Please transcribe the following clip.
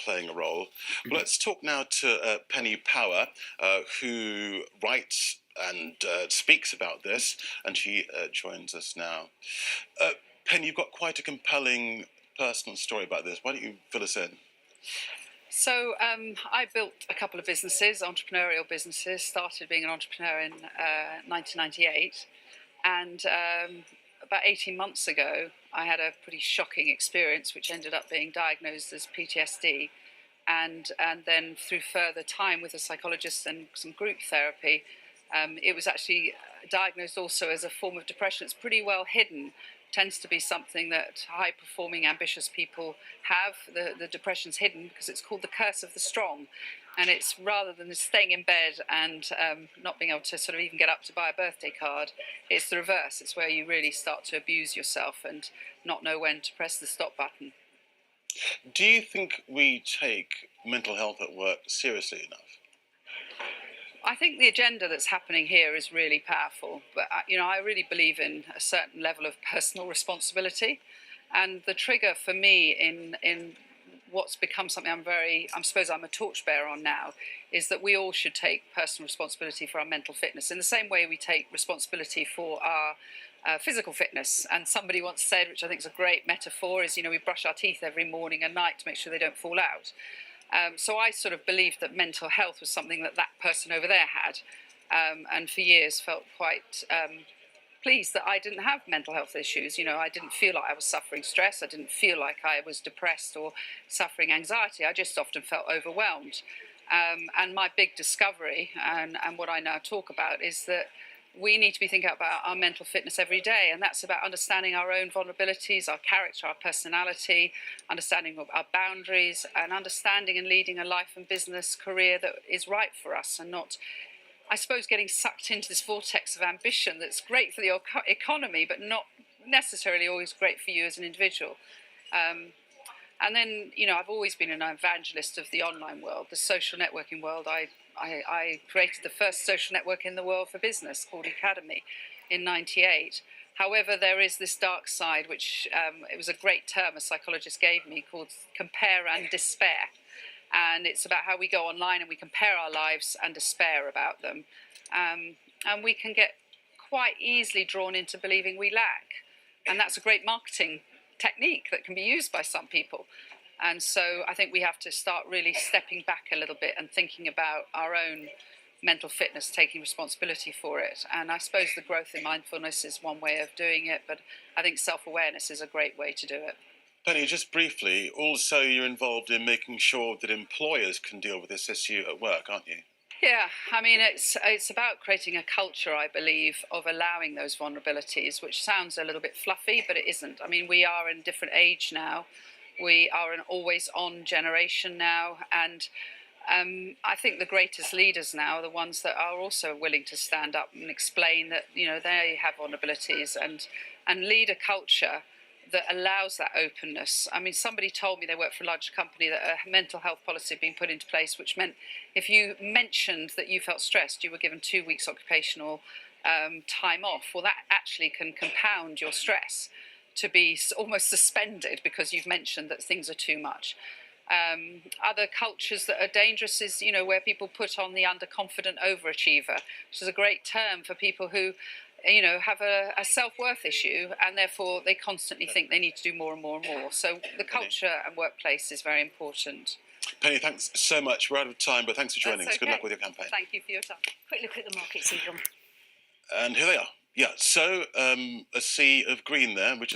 playing a role. Well, let's talk now to Penny Power, who writes and speaks about this, and she joins us now. Penny, you've got quite a compelling personal story about this. Why don't you fill us in? So I built a couple of businesses, entrepreneurial businesses, started being an entrepreneur in 1998. And about 18 months ago, I had a pretty shocking experience, which ended up being diagnosed as PTSD. And then through further time with a psychologist and some group therapy, it was actually diagnosed also as a form of depression. It's pretty well hidden. Tends to be something that high-performing, ambitious people have. The depression's hidden because it's called the curse of the strong. And it's rather than staying in bed and not being able to sort of even get up to buy a birthday card, it's the reverse. It's where you really start to abuse yourself and not know when to press the stop button. Do you think we take mental health at work seriously enough? I think the agenda that's happening here is really powerful, but I really believe in a certain level of personal responsibility, and the trigger for me in what's become something I suppose I'm a torchbearer on now, is that we all should take personal responsibility for our mental fitness in the same way we take responsibility for our physical fitness. And somebody once said, which I think is a great metaphor, is we brush our teeth every morning and night to make sure they don't fall out. So I sort of believed that mental health was something that person over there had, and for years felt quite pleased that I didn't have mental health issues. I didn't feel like I was suffering stress. I didn't feel like I was depressed or suffering anxiety. I just often felt overwhelmed. And my big discovery, and what I now talk about, is that we need to be thinking about our mental fitness every day, and that's about understanding our own vulnerabilities, our character, our personality, understanding of our boundaries, and understanding and leading a life and business career that is right for us, and not, I suppose, getting sucked into this vortex of ambition that's great for the economy, but not necessarily always great for you as an individual. And then, I've always been an evangelist of the online world, the social networking world. I created the first social network in the world for business called Academy in '98. However, there is this dark side, which it was a great term a psychologist gave me called compare and despair. And it's about how we go online and we compare our lives and despair about them. And we can get quite easily drawn into believing we lack. And that's a great marketing technique that can be used by some people. And so I think we have to start really stepping back a little bit and thinking about our own mental fitness, taking responsibility for it. And I suppose the growth in mindfulness is one way of doing it, but I think self-awareness is a great way to do it. Penny, just briefly, also you're involved in making sure that employers can deal with this issue at work, aren't you? Yeah, I mean, it's about creating a culture, I believe, of allowing those vulnerabilities, which sounds a little bit fluffy, but it isn't. I mean, we are in a different age now. We are an always-on generation now, and I think the greatest leaders now are the ones that are also willing to stand up and explain that they have vulnerabilities and lead a culture that allows that openness. I mean, somebody told me they worked for a large company that a mental health policy had been put into place, which meant if you mentioned that you felt stressed, you were given 2 weeks occupational time off. Well, that actually can compound your stress to be almost suspended because you've mentioned that things are too much. Other cultures that are dangerous is, where people put on the underconfident overachiever, which is a great term for people who have a self-worth issue, and therefore they constantly think they need to do more and more and more. So the culture and workplace is very important. Penny, thanks so much. We're out of time, but thanks for joining us. Good luck with your campaign. Thank you for your time. Quick look at the markets, Egon. And here they are. Yeah, so a sea of green there, which